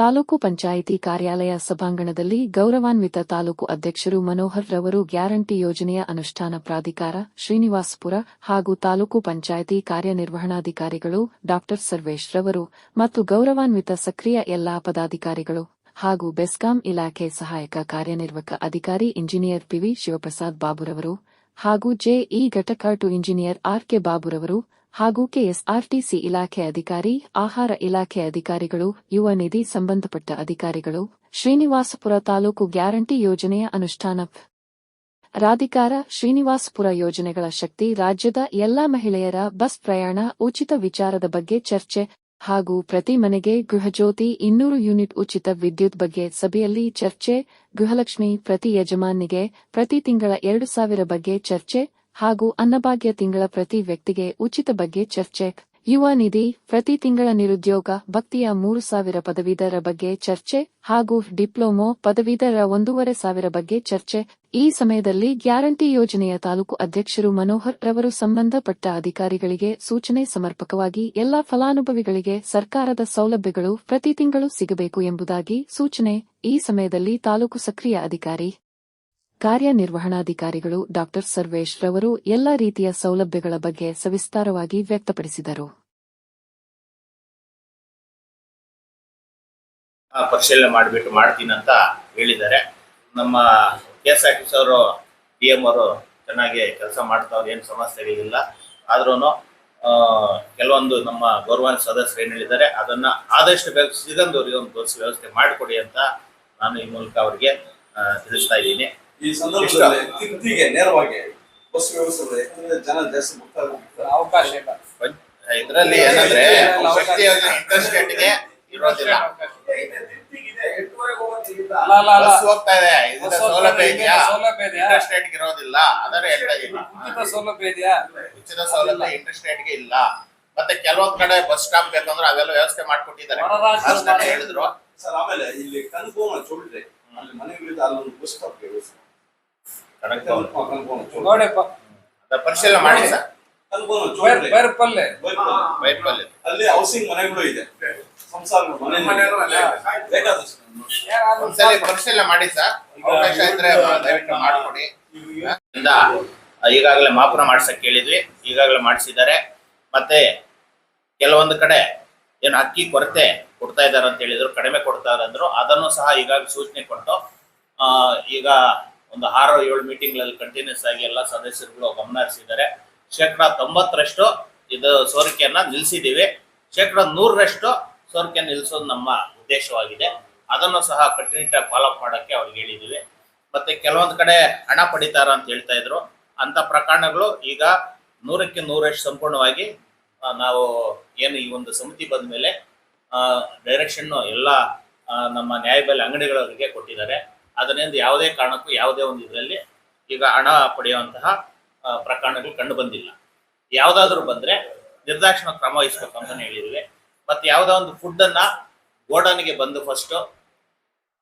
ತಾಲೂಕು ಪಂಚಾಯಿತಿ ಕಾರ್ಯಾಲಯ ಸಭಾಂಗಣದಲ್ಲಿ ಗೌರವಾನ್ವಿತ ತಾಲೂಕು ಅಧ್ಯಕ್ಷರು ಮನೋಹರ್ ರವರು ಗ್ಯಾರಂಟಿ ಯೋಜನೆಯ ಅನುಷ್ಠಾನ ಪ್ರಾಧಿಕಾರ ಶ್ರೀನಿವಾಸಪುರ ಹಾಗೂ ತಾಲೂಕು ಪಂಚಾಯಿತಿ ಕಾರ್ಯನಿರ್ವಹಣಾಧಿಕಾರಿಗಳು ಡಾ ಸರ್ವೇಶ್ ರವರು ಮತ್ತು ಗೌರವಾನ್ವಿತ ಸಕ್ರಿಯ ಎಲ್ಲಾ ಪದಾಧಿಕಾರಿಗಳು ಹಾಗೂ ಬೆಸ್ಕಾಂ ಇಲಾಖೆ ಸಹಾಯಕ ಕಾರ್ಯನಿರ್ವಾಹಕ ಅಧಿಕಾರಿ ಇಂಜಿನಿಯರ್ ಪಿವಿ ಶಿವಪ್ರಸಾದ್ ಬಾಬುರವರು ಹಾಗೂ ಜೆಇ ಘಟಕ 2 ಇಂಜಿನಿಯರ್ ಆರ್ಕೆ ಬಾಬುರವರು ಹಾಗೂ ಕೆಎಸ್ಆರ್ಟಿಸಿ ಇಲಾಖೆ ಅಧಿಕಾರಿ ಆಹಾರ ಇಲಾಖೆ ಅಧಿಕಾರಿಗಳು ಯುವ ನಿಧಿ ಸಂಬಂಧಪಟ್ಟ ಅಧಿಕಾರಿಗಳು ಶ್ರೀನಿವಾಸಪುರ ತಾಲೂಕು ಗ್ಯಾರಂಟಿ ಯೋಜನೆಯ ಅನುಷ್ಠಾನ ಪ್ರಾಧಿಕಾರ ಶ್ರೀನಿವಾಸಪುರ ಯೋಜನೆಗಳ ಶಕ್ತಿ ರಾಜ್ಯದ ಎಲ್ಲಾ ಮಹಿಳೆಯರ ಬಸ್ ಪ್ರಯಾಣ ಉಚಿತ ವಿಚಾರದ ಬಗ್ಗೆ ಚರ್ಚೆ ಹಾಗೂ ಪ್ರತಿ ಮನೆಗೆ ಗೃಹಜ್ಯೋತಿ 200 ಯೂನಿಟ್ ಉಚಿತ ವಿದ್ಯುತ್ ಬಗ್ಗೆ ಸಭೆಯಲ್ಲಿ ಚರ್ಚೆ ಗೃಹಲಕ್ಷ್ಮಿ ಪ್ರತಿ ಯಜಮಾನಿಗೆ ಪ್ರತಿ ತಿಂಗಳ 2000 ಬಗ್ಗೆ ಚರ್ಚೆ ಹಾಗೂ ಅನ್ನಭಾಗ್ಯ ತಿಂಗಳ ಪ್ರತಿ ವ್ಯಕ್ತಿಗೆ ಉಚಿತ ಬಗ್ಗೆ ಚರ್ಚೆ ಯುವ ನಿಧಿ ಪ್ರತಿ ತಿಂಗಳ ನಿರುದ್ಯೋಗ ಭಕ್ತಿಯ 3000 ಪದವೀಧರ ಬಗ್ಗೆ ಚರ್ಚೆ ಹಾಗೂ ಡಿಪ್ಲೊಮೊ ಪದವೀಧರ 1500 ಬಗ್ಗೆ ಚರ್ಚೆ ಈ ಸಮಯದಲ್ಲಿ ಗ್ಯಾರಂಟಿ ಯೋಜನೆಯ ತಾಲೂಕು ಅಧ್ಯಕ್ಷರು ಮನೋಹರ್ ರವರು ಸಂಬಂಧಪಟ್ಟ ಅಧಿಕಾರಿಗಳಿಗೆ ಸೂಚನೆ ಸಮರ್ಪಕವಾಗಿ ಎಲ್ಲಾ ಫಲಾನುಭವಿಗಳಿಗೆ ಸರ್ಕಾರದ ಸೌಲಭ್ಯಗಳು ಪ್ರತಿ ತಿಂಗಳು ಸಿಗಬೇಕು ಎಂಬುದಾಗಿ ಸೂಚನೆ ಈ ಸಮಯದಲ್ಲಿ ತಾಲೂಕು ಸಕ್ರಿಯ ಅಧಿಕಾರಿ ಕಾರ್ಯನಿರ್ವಹಣಾಧಿಕಾರಿಗಳು ಡಾ ಸರ್ವೇಶ್ ರವರು ಎಲ್ಲಾ ರೀತಿಯ ಸೌಲಭ್ಯಗಳ ಬಗ್ಗೆ ಸವಿಸ್ತಾರವಾಗಿ ವ್ಯಕ್ತಪಡಿಸಿದರು. ಪರಿಶೀಲನೆ ಮಾಡಿಬಿಟ್ಟು ಮಾಡ್ತೀನಿ ಅಂತ ಹೇಳಿದ್ದಾರೆ. ನಮ್ಮ ಕೆಎಸ್ಆರ್ಟಿಸಿ ಅವರು ಡಿಎಂ ಅವರು ಚೆನ್ನಾಗಿ ಕೆಲಸ ಮಾಡ್ತಾವ್ರು, ಏನು ಸಮಸ್ಯೆಗಳಿಲ್ಲ. ಆದ್ರೂ ಕೆಲವೊಂದು ನಮ್ಮ ಗೌರವಾನ್ವಿತ ಸದಸ್ಯರು ಏನು ಹೇಳಿದ್ದಾರೆ ಅದನ್ನ ಆದಷ್ಟು ಬೇಗ ಸಿಗಂದವರಿಗೆ ಒಂದು ಬಸ್ ವ್ಯವಸ್ಥೆ ಮಾಡಿಕೊಡಿ ಅಂತ ನಾನು ಈ ಮೂಲಕ ಅವರಿಗೆ ತಿಳಿಸ್ತಾ ಇದ್ದೀನಿ. ಈ ಸಂದರ್ಭದಲ್ಲಿ ತಿರ್ತಿಗೆ ನೇರವಾಗಿ ಬಸ್ ವ್ಯವಸ್ಥೆ ಯಾಕಂದ್ರೆ ಜನ ಜಾಸ್ತಿ ಅವಕಾಶ ಇಲ್ಲ. ಇದರಲ್ಲಿ ಏನಂದ್ರೆ ಶಕ್ತಿ ಇಂಟರ್ಸ್ಟೇಟ್ಗೆ ಇರೋದಿಲ್ಲ, ಬಸ್ ಹೋಗ್ತಾ ಇದೆ, ಇದರ ಸೌಲಭ್ಯ ಇದೆಯಾ, ಇಂಟರ್ಸ್ಟೇಟ್ಗೆ ಇರೋದಿಲ್ಲ. ಅದರ ಹೇಳ್ತಾ ಇದ್ದೀನಿ, ಉಚಿತ ಸೌಲಭ್ಯ ಇದೆಯಾ, ಉಚಿತ ಸೌಲಭ್ಯ ಇಂಟರ್ಸ್ಟೇಟ್ಗೆ ಇಲ್ಲ. ಮತ್ತೆ ಕೆಲವೊಂದ್ ಕಡೆ ಬಸ್ ಸ್ಟಾಪ್ ಬೇಕಂದ್ರೆ ಅವೆಲ್ಲ ವ್ಯವಸ್ಥೆ ಮಾಡ್ಕೊಟ್ಟಿದ್ದಾರೆ ಹೇಳಿದ್ರು ಸರ್. ಆಮೇಲೆ ಇಲ್ಲಿ ಕನ್ಕೋನ ಚೋಳಿದೆ ಅಲ್ಲಿ ಮನೆಗಳಿಂದ ಅಲ್ಲೊಂದು ಬಸ್ ಸ್ಟಾಪ್ ವ್ಯವಸ್ಥೆ ಪರಿಶೀಲನೆ ಮಾಡಿ ಸರ್. ಅಲ್ಲಿ ಹೌಸಿಂಗ್ ಮನೆಗಳು ಇದೆ, ಸಂಸಾರ ಒಂದ್ಸಲಿ ಪರಿಶೀಲನೆ ಮಾಡಿ ಸರ್. ಅವಕಾಶ ಇದ್ರೆ ದಯವಿಟ್ಟು ಮಾಡಿಕೊಡಿ. ಈಗಾಗಲೇ ಮಾಪನ ಮಾಡ್ಸಕ್ ಕೇಳಿದ್ವಿ, ಈಗಾಗಲೇ ಮಾಡಿಸಿದ್ದಾರೆ. ಮತ್ತೆ ಕೆಲವೊಂದು ಕಡೆ ಏನು ಅಕ್ಕಿ ಕೊರತೆ ಕೊಡ್ತಾ ಇದ್ದಾರೆ ಅಂತ ಹೇಳಿದ್ರು, ಕಡಿಮೆ ಕೊಡ್ತಾರೆ ಅಂದ್ರು. ಅದನ್ನು ಸಹ ಈಗಾಗಲೇ ಸೂಚನೆ ಕೊಟ್ಟು ಈಗ ಒಂದು 6-7 ಮೀಟಿಂಗ್ಗಳಲ್ಲಿ ಕಂಟಿನ್ಯೂಸ್ ಆಗಿ ಎಲ್ಲ ಸದಸ್ಯರುಗಳು ಗಮನ ಹರಿಸಿದ್ದಾರೆ. 90% ಇದು ಸೋರಿಕೆಯನ್ನ ನಿಲ್ಲಿಸಿದ್ದೀವಿ. 100% ಸೋರಿಕೆ ನಿಲ್ಲಿಸೋದು ನಮ್ಮ ಉದ್ದೇಶವಾಗಿದೆ. ಅದನ್ನು ಸಹ ಕಂಟಿನ್ಯೂಟ್ ಆಗಿ ಫಾಲೋ ಅಪ್ ಮಾಡೋಕ್ಕೆ ಅವ್ರಿಗೆ ಹೇಳಿದ್ದೀವಿ. ಮತ್ತೆ ಕೆಲವೊಂದು ಕಡೆ ಹಣ ಪಡಿತಾರ ಅಂತ ಹೇಳ್ತಾ ಇದ್ರು. ಅಂತ ಪ್ರಕರಣಗಳು ಈಗ 100ಕ್ಕೆ 100% ಸಂಪೂರ್ಣವಾಗಿ ನಾವು ಏನು ಈ ಒಂದು ಸಮಿತಿ ಬಂದ ಮೇಲೆ ಡೈರೆಕ್ಷನ್ ಎಲ್ಲ ನಮ್ಮ ನ್ಯಾಯಬೆಲೆ ಅಂಗಡಿಗಳಿಗೆ ಕೊಟ್ಟಿದ್ದಾರೆ. ಅದರಿಂದ ಯಾವುದೇ ಕಾರಣಕ್ಕೂ ಯಾವುದೇ ಒಂದು ಇದರಲ್ಲಿ ಈಗ ಹಣ ಪಡೆಯುವಂತಹ ಪ್ರಕರಣಗಳು ಕಂಡು ಬಂದಿಲ್ಲ. ಯಾವುದಾದ್ರೂ ಬಂದರೆ ನಿರ್ದಾಕ್ಷಿಣ ಕ್ರಮ ವಹಿಸ್ಬೇಕಂತಾನೆ ಹೇಳಿದ್ವಿ. ಮತ್ತು ಯಾವುದೋ ಒಂದು ಫುಡ್ಡನ್ನು ಗೋಡನ್ಗೆ ಬಂದು ಫಸ್ಟು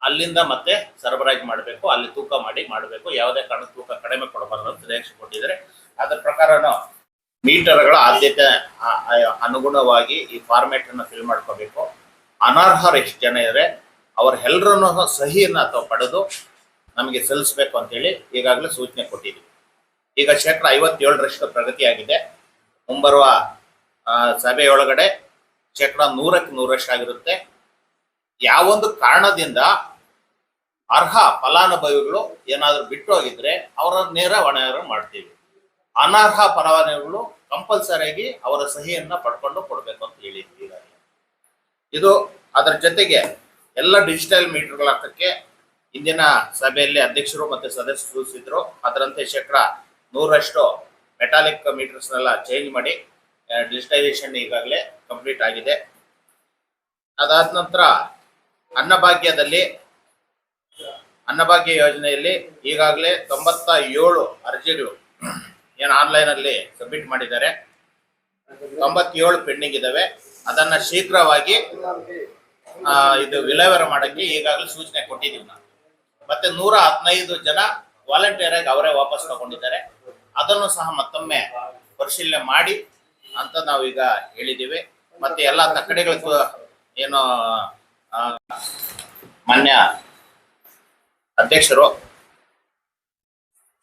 ಅಲ್ಲಿಂದ ಮತ್ತೆ ಸರಬರಾಜು ಮಾಡಬೇಕು, ಅಲ್ಲಿ ತೂಕ ಮಾಡಿ ಮಾಡಬೇಕು. ಯಾವುದೇ ಕಾರಣ ತೂಕ ಕಡಿಮೆ ಕೊಡಬಾರದು ಅಂತ ಡೈರೆಕ್ಷನ್ ಕೊಟ್ಟಿದ್ದಾರೆ. ಅದರ ಪ್ರಕಾರನೂ ಮೀಟರ್ಗಳ ಆದ್ಯತೆ ಅನುಗುಣವಾಗಿ ಈ ಫಾರ್ಮೇಟ್ ಅನ್ನು ಫಿಲ್ ಮಾಡ್ಕೋಬೇಕು. ಅನರ್ಹರು ಎಷ್ಟು ಜನ ಇದ್ದಾರೆ ಅವರೆಲ್ಲರನ್ನು ಸಹಿಯನ್ನು ಅಥವಾ ಪಡೆದು ನಮಗೆ ಸಲ್ಲಿಸಬೇಕು ಅಂತೇಳಿ ಈಗಾಗಲೇ ಸೂಚನೆ ಕೊಟ್ಟಿದ್ದೀವಿ. ಈಗ 57% ಪ್ರಗತಿಯಾಗಿದೆ. ಮುಂಬರುವ ಸಭೆಯೊಳಗಡೆ 100ಕ್ಕೆ 100% ಆಗಿರುತ್ತೆ. ಯಾವೊಂದು ಕಾರಣದಿಂದ ಅರ್ಹ ಫಲಾನುಭವಿಗಳು ಏನಾದರೂ ಬಿಟ್ಟು ಹೋಗಿದ್ರೆ ಅವರ ನೇರ ಹೊಣೆಗಾರ ಮಾಡ್ತೀವಿ. ಅನರ್ಹ ಫಲಾನುಭವಿಗಳು ಕಂಪಲ್ಸರಿಯಾಗಿ ಅವರ ಸಹಿಯನ್ನ ಪಡ್ಕೊಂಡು ಕೊಡಬೇಕು ಅಂತ ಹೇಳಿದ್ವಿ ಈಗಾಗಲೇ. ಇದು ಅದರ ಜೊತೆಗೆ ಎಲ್ಲ ಡಿಜಿಟಲ್ ಮೀಟರ್ಗಳ ಹಾಕಕ್ಕೆ ಇಂದಿನ ಸಭೆಯಲ್ಲಿ ಅಧ್ಯಕ್ಷರು ಮತ್ತು ಸದಸ್ಯರು ಸೂಚಿಸಿದ್ರು. ಅದರಂತೆ 100% ಮೆಟಾಲಿಕ್ ಮೀಟರ್ಸ್ನೆಲ್ಲ ಚೇಂಜ್ ಮಾಡಿ ಡಿಜಿಟೈಸೇಷನ್ ಈಗಾಗಲೇ ಕಂಪ್ಲೀಟ್ ಆಗಿದೆ. ಅದಾದ ನಂತರ ಅನ್ನಭಾಗ್ಯ ಯೋಜನೆಯಲ್ಲಿ ಈಗಾಗಲೇ 97 ಅರ್ಜಿಗಳು ಏನು ಆನ್ಲೈನಲ್ಲಿ ಸಬ್ಮಿಟ್ ಮಾಡಿದ್ದಾರೆ. 97 ಪೆಂಡಿಂಗ್ ಇದ್ದಾವೆ. ಅದನ್ನ ಶೀಘ್ರವಾಗಿ ಇದು ವಿಲೇವಾರಿ ಮಾಡೋಕ್ಕೆ ಈಗಾಗಲೇ ಸೂಚನೆ ಕೊಟ್ಟಿದ್ದೀವಿ ನಾವು. ಮತ್ತೆ 115 ಜನ ವಾಲಂಟಿಯರ್ ಆಗಿ ಅವರೇ ವಾಪಸ್ ತಗೊಂಡಿದ್ದಾರೆ. ಅದನ್ನು ಸಹ ಮತ್ತೊಮ್ಮೆ ಪರಿಶೀಲನೆ ಮಾಡಿ ಅಂತ ನಾವು ಈಗ ಹೇಳಿದ್ದೀವಿ. ಮತ್ತೆ ಎಲ್ಲ ತಕ್ಕಡಿಗಳು ಏನು ಮಾನ್ಯ ಅಧ್ಯಕ್ಷರು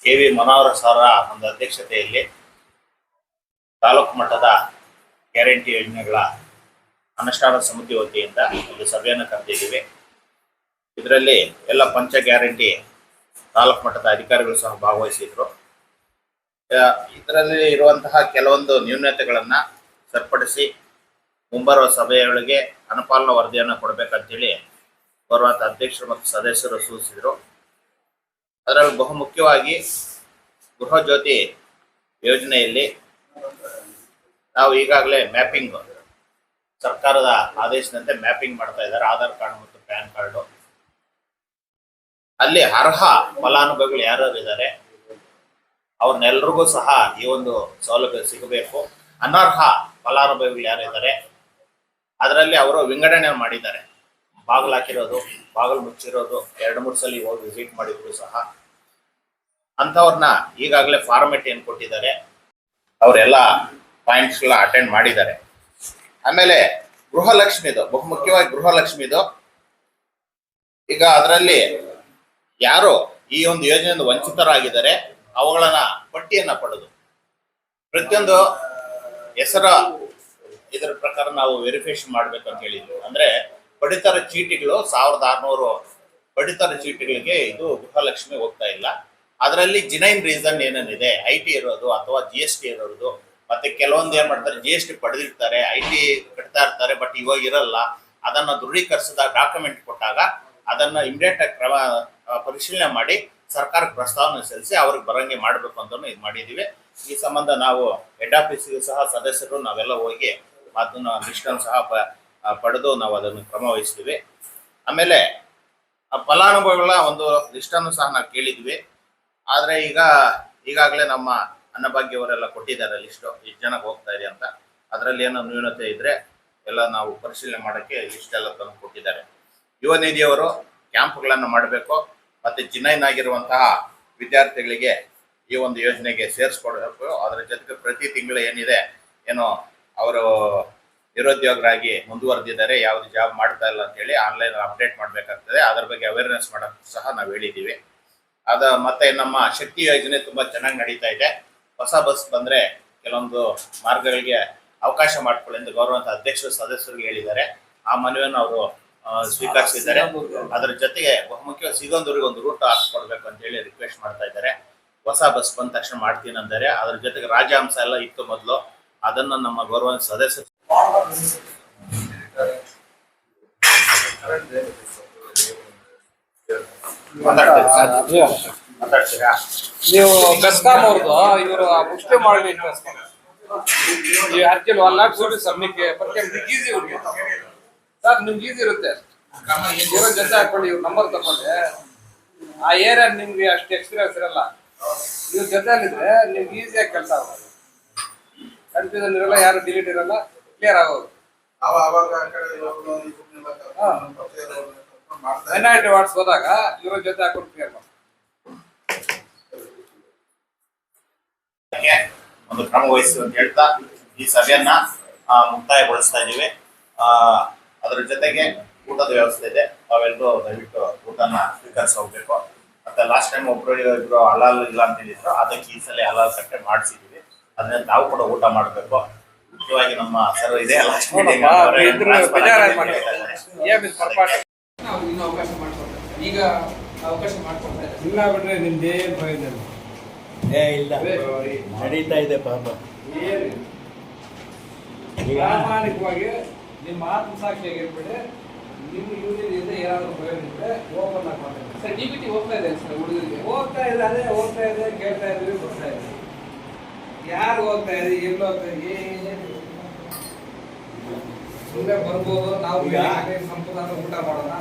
ಕೆ.ವಿ. ಮನೋಹರ್ ಸರ್ ಒಂದು ಅಧ್ಯಕ್ಷತೆಯಲ್ಲಿ ತಾಲೂಕು ಮಟ್ಟದ ಗ್ಯಾರಂಟಿ ಯೋಜನೆಗಳ ಅನುಷ್ಠಾನ ಸಮಿತಿ ವತಿಯಿಂದ ಒಂದು ಸಭೆಯನ್ನು ಕರೆದಿದ್ದೀವಿ. ಇದರಲ್ಲಿ ಎಲ್ಲ ಪಂಚ ಗ್ಯಾರಂಟಿ ತಾಲೂಕು ಮಟ್ಟದ ಅಧಿಕಾರಿಗಳು ಸಹ ಭಾಗವಹಿಸಿದ್ರು. ಇದರಲ್ಲಿ ಇರುವಂತಹ ಕೆಲವೊಂದು ನ್ಯೂನತೆಗಳನ್ನು ಸರಿಪಡಿಸಿ ಮುಂಬರುವ ಸಭೆಯೊಳಗೆ ಅನುಪಾಲನಾ ವರದಿಯನ್ನು ಕೊಡಬೇಕಂತೇಳಿ ಗೌರವಾನ್ವಿತ ಅಧ್ಯಕ್ಷರು ಮತ್ತು ಸದಸ್ಯರು ಸೂಚಿಸಿದರು. ಅದರಲ್ಲಿ ಬಹುಮುಖ್ಯವಾಗಿ ಗೃಹ ಜ್ಯೋತಿ ಯೋಜನೆಯಲ್ಲಿ ನಾವು ಈಗಾಗಲೇ ಮ್ಯಾಪಿಂಗ್ ಸರ್ಕಾರದ ಆದೇಶದಂತೆ ಮ್ಯಾಪಿಂಗ್ ಮಾಡ್ತಾ ಇದ್ದಾರೆ. ಆಧಾರ್ ಕಾರ್ಡ್ ಮತ್ತು ಪ್ಯಾನ್ ಕಾರ್ಡು ಅಲ್ಲಿ ಅರ್ಹ ಫಲಾನುಭವಿಗಳು ಯಾರ್ಯಾರು ಇದ್ದಾರೆ ಅವ್ರನ್ನೆಲ್ರಿಗೂ ಸಹ ಈ ಒಂದು ಸೌಲಭ್ಯ ಸಿಗಬೇಕು. ಅನರ್ಹ ಫಲಾನುಭವಿಗಳು ಯಾರಿದ್ದಾರೆ ಅದರಲ್ಲಿ ಅವರು ವಿಂಗಡಣೆ ಮಾಡಿದ್ದಾರೆ. ಬಾಗಿಲು ಹಾಕಿರೋದು, ಬಾಗಿಲು ಮುಚ್ಚಿರೋದು, 2-3 ಸಲ ಹೋಗಿ ವಿಸಿಟ್ ಮಾಡಿದ್ರು ಸಹ ಅಂಥವ್ರನ್ನ ಈಗಾಗಲೇ ಫಾರ್ಮೆಟ್ ಏನು ಕೊಟ್ಟಿದ್ದಾರೆ ಅವರೆಲ್ಲ ಪಾಯಿಂಟ್ಸ್ಗಳ ಅಟೆಂಡ್ ಮಾಡಿದ್ದಾರೆ. ಆಮೇಲೆ ಗೃಹಲಕ್ಷ್ಮಿದು ಬಹುಮುಖ್ಯವಾಗಿ ಗೃಹಲಕ್ಷ್ಮಿದು ಈಗ ಅದರಲ್ಲಿ ಯಾರು ಈ ಒಂದು ಯೋಜನೆಯಿಂದ ವಂಚಿತರಾಗಿದ್ದಾರೆ ಅವುಗಳನ್ನ ಪಟ್ಟಿಯನ್ನ ಪಡೆದು ಪ್ರತಿಯೊಂದು ಹೆಸರ ಇದರ ಪ್ರಕಾರ ನಾವು ವೆರಿಫಿಕೇಶನ್ ಮಾಡ್ಬೇಕು ಅಂತ ಹೇಳಿದ್ವಿ. ಅಂದ್ರೆ ಪಡಿತರ ಚೀಟಿಗಳು 1600 ಪಡಿತರ ಚೀಟಿಗಳಿಗೆ ಇದು ಗೃಹಲಕ್ಷ್ಮಿ ಹೋಗ್ತಾ ಇಲ್ಲ. ಅದರಲ್ಲಿ ಜಿನೈನ್ ರೀಸನ್ ಏನೇನಿದೆ, IT ಇರೋದು ಅಥವಾ GST ಇರೋದು, ಮತ್ತೆ ಕೆಲವೊಂದು ಏನ್ ಮಾಡ್ತಾರೆ GST ಪಡೆದಿರ್ತಾರೆ, IT ಕಟ್ತಾ ಇರ್ತಾರೆ, ಬಟ್ ಇವಾಗ ಇರಲ್ಲ. ಅದನ್ನ ದೃಢೀಕರಿಸಿದ ಡಾಕ್ಯುಮೆಂಟ್ ಕೊಟ್ಟಾಗ ಅದನ್ನ ಇಮಿಡಿಯೇಟ್ ಆಗಿ ಪರಿಶೀಲನೆ ಮಾಡಿ ಸರ್ಕಾರಕ್ಕೆ ಪ್ರಸ್ತಾವನೆ ಸಲ್ಲಿಸಿ ಅವ್ರಿಗೆ ಬರಂಗೆ ಮಾಡಬೇಕು ಅಂತ ಇದು ಮಾಡಿದ್ದೀವಿ. ಈ ಸಂಬಂಧ ನಾವು ಹೆಡ್ ಆಫೀಸ್ಗೆ ಸಹ ಸದಸ್ಯರು ನಾವೆಲ್ಲ ಹೋಗಿ ಅದನ್ನ ಲಿಸ್ಟನ್ನು ಸಹ ಪಡೆದು ನಾವು ಅದನ್ನು ಕ್ರಮ ವಹಿಸ್ತೀವಿ. ಆಮೇಲೆ ಫಲಾನುಭವಿಗಳ ಒಂದು ಲಿಸ್ಟನ್ನು ಸಹ ನಾವು ಕೇಳಿದ್ವಿ. ಆದರೆ ಈಗಾಗಲೇ ನಮ್ಮ ಅನ್ನಭಾಗ್ಯವರೆಲ್ಲ ಕೊಟ್ಟಿದ್ದಾರೆ ಲಿಸ್ಟು, ಎಷ್ಟು ಜನಕ್ಕೆ ಹೋಗ್ತಾ ಇದೆ ಅಂತ. ಅದರಲ್ಲಿ ಏನೋ ನ್ಯೂನತೆ ಇದ್ರೆ ಎಲ್ಲ ನಾವು ಪರಿಶೀಲನೆ ಮಾಡೋಕ್ಕೆ ಲಿಸ್ಟ್ ಎಲ್ಲ ತಂದು ಕೊಟ್ಟಿದ್ದಾರೆ. ಯುವ ನಿಧಿಯವರು ಕ್ಯಾಂಪ್ಗಳನ್ನು ಮಾಡಬೇಕು, ಮತ್ತು ಜಿನೈನ್ ಆಗಿರುವಂತಹ ವಿದ್ಯಾರ್ಥಿಗಳಿಗೆ ಈ ಒಂದು ಯೋಜನೆಗೆ ಸೇರಿಸ್ಕೊಡ್ಬೇಕು. ಅದರ ಜೊತೆಗೆ ಪ್ರತಿ ತಿಂಗಳು ಏನಿದೆ ಏನೋ ಅವರು ನಿರುದ್ಯೋಗರಾಗಿ ಮುಂದುವರೆದಿದ್ದಾರೆ, ಯಾವುದು ಜಾಬ್ ಮಾಡ್ತಾ ಇಲ್ಲ ಅಂತೇಳಿ ಆನ್ಲೈನ್ ಅಪ್ಡೇಟ್ ಮಾಡಬೇಕಾಗ್ತದೆ. ಅದರ ಬಗ್ಗೆ ಅವೇರ್ನೆಸ್ ಮಾಡೋಕ್ಕೆ ಸಹ ನಾವು ಹೇಳಿದ್ದೀವಿ. ಮತ್ತೆ ನಮ್ಮ ಶಕ್ತಿ ಯೋಜನೆ ತುಂಬ ಚೆನ್ನಾಗಿ ನಡೀತಾ ಇದೆ. ಹೊಸ ಬಸ್ ಬಂದರೆ ಕೆಲವೊಂದು ಮಾರ್ಗಗಳಿಗೆ ಅವಕಾಶ ಮಾಡಿಕೊಳ್ಳಿ ಎಂದು ಗೌರವಾನ್ವಿತ ಅಧ್ಯಕ್ಷರು ಸದಸ್ಯರಿಗೆ ಹೇಳಿದ್ದಾರೆ. ಆ ಮನವಿಯನ್ನು ಅವರು ಸ್ವೀಕರಿಸಿದ್ದಾರೆ. ಅದರ ಜೊತೆಗೆ ಬಹುಮುಖ್ಯವಾಗಿ ಸಿಗಂದೂರಿಗೆ ಒಂದು ರೂಟ್ ಹಾಕಿಕೊಡ್ಬೇಕು ಅಂತ ಹೇಳಿ ರಿಕ್ವೆಸ್ಟ್ ಮಾಡ್ತಾ ಇದ್ದಾರೆ. ಹೊಸ ಬಸ್ ಬಂದ ತಕ್ಷಣ ಮಾಡ್ತೀನಿ ಅಂದರೆ ಅದ್ರ ಜೊತೆಗೆ ರಾಜಹಂಸ ಎಲ್ಲ ಇತ್ತು ಮೊದಲು, ಅದನ್ನು ನಮ್ಮ ಗೌರವಾನ್ವಿತ ಸದಸ್ಯರು ಮಾತಾಡ್ತೀರಾ? ನೀವು ಬೆಸ್ಕಾಂ ಅವ್ರದ್ದು ಇವರು ಮುಷ್ಟಿ ಮಾಡಿ ಈ ಅರ್ಜಿಲ್ 1 lakh ಸಬ್ಮಿಟ್ಗೆ ಈಸಿ ಹುಡುಗಿ ಸರ್, ನಿಮ್ಗೆ ಈಸಿ ಇರುತ್ತೆ. ಇರೋ ಜೊತೆ ಹಾಕೊಳ್ಳಿ, ಇವ್ರ ನಂಬರ್ ತಗೊಂಡೆ ಆ ಏರಿಯಾ ನಿಮ್ಗೆ ಅಷ್ಟು ಎಕ್ಸ್ಪೀರಿಯನ್ಸ್ ಇರಲ್ಲ. ಇವ್ರ ಜೊತೆಯಲ್ಲಿದ್ರೆ ನಿಮ್ಗೆ ಈಸಿಯಾಗಿ ಕೆಲಸ ಆಗೋದು, ಕನ್ಫ್ಯೂಷನ್ ಇರಲ್ಲ, ಯಾರು ಡಿಲೀಟ್ ಇರಲ್ಲ, ಕ್ಲಿಯರ್ ಆಗೋದು. NIT ವಾರ್ಡ್ಸ್ ಹೋದಾಗ ಇವ್ರ ಜೊತೆ ಹಾಕೊಂಡು ಕ್ಲಿಯರ್ ಮಾಡಿ ಒಂದು ಕ್ರಮ ವಹಿಸಿ ಅಂತ ಹೇಳ್ತಾ ಈ ಸಭೆಯನ್ನ ಮುಕ್ತಾಯಗೊಳಿಸ್ತಾ ಇದ್ದೀವಿ. ಅದರ ಜೊತೆಗೆ ಊಟದ ವ್ಯವಸ್ಥೆ ಇದೆ, ತಾವೆಲ್ಲರೂ ದಯವಿಟ್ಟು ಊಟನ ಸ್ವೀಕರಿಸಿ ಹೋಗ್ಬೇಕು. ಮತ್ತೆ ಲಾಸ್ಟ್ ಟೈಮ್ ಇಬ್ರು ಹಲಾಲ್ ಇಲ್ಲ ಅಂತ ಹೇಳಿದ್ರು, ಅದಕ್ಕೆ ಈ ಸಲ ಹಲಾಲ್ ಕಟ್ಟೆ ಮಾಡಿಸಿದೀವಿ. ಅದನ್ನ ನಾವು ಕೂಡ ಊಟ ಮಾಡಬೇಕು. ಮುಖ್ಯವಾಗಿ ನಮ್ಮ ಸರ್ ಇದೆ ಲಾಸ್ಟ್ ಮೀಟಿಂಗ್ ಈಗ ಅವಕಾಶ ಮಾಡ್ಕೊಡ್ತಾರೆ. ಇಲ್ಲ ಬಿಡ್ರೆ ನಿಮ್ದೇನು ಪ್ರಯೋಜನ ಇಲ್ಲ, ನಡೀತಾ ಇದೆ ಪಾಪ. ಪ್ರಾಮಾಣಿಕವಾಗಿ ನಿಮ್ಮ ಆತ್ಮಸಾಕ್ಷಿಯಾಗಿ ಇರ್ಬಿಟ್ಟು ನಿಮ್ಮ ಯೂನಿಯನ್ ಏನಾದರೂ ಪ್ರಯೋಜನ ಇದ್ರೆ ಓಪನ್ ಆಗಿ ಮಾಡ್ತಾರೆ ಸರ್. DBT ಹೋಗ್ತಾ ಇದೆ ಸರ್, ಹುಡುಗರಿಗೆ ಹೋಗ್ತಾ ಇದೆ, ಅದೇ ಹೋಗ್ತಾ ಇದೆ, ಕೇಳ್ತಾ ಇದ್ವಿ, ಬರ್ತಾ ಇದೆ. ಯಾರು ಹೋಗ್ತಾ ಇದೆ, ಎಲ್ಲಿ ಹೋಗ್ತಾ ಇದೆ, ಸುಮ್ಮನೆ ಬರ್ಬೋದು. ನಾವು ಸಂಪೂರ್ಣ ಊಟ ಮಾಡೋಣ.